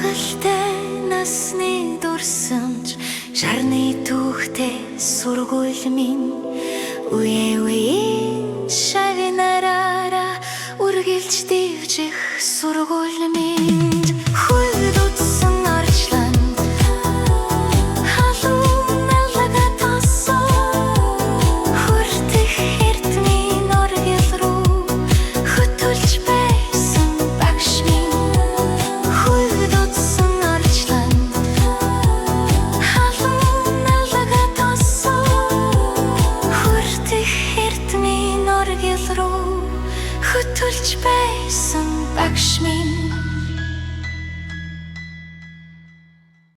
Жаргалтай насны дурсамж шарны түүхтэй сургууль минь үе-үеийн шавнараараа үргэлж дивжих сургууль минь хөлд утсан орчлон халуун алга тосоо хүртэх эрдмийн оргил руу хөтөлж байсан багш минь хөлд утсан орчлон халуун алга тосоо хүртэх эрдмийн оргил руу хөтөлж байсан багш минь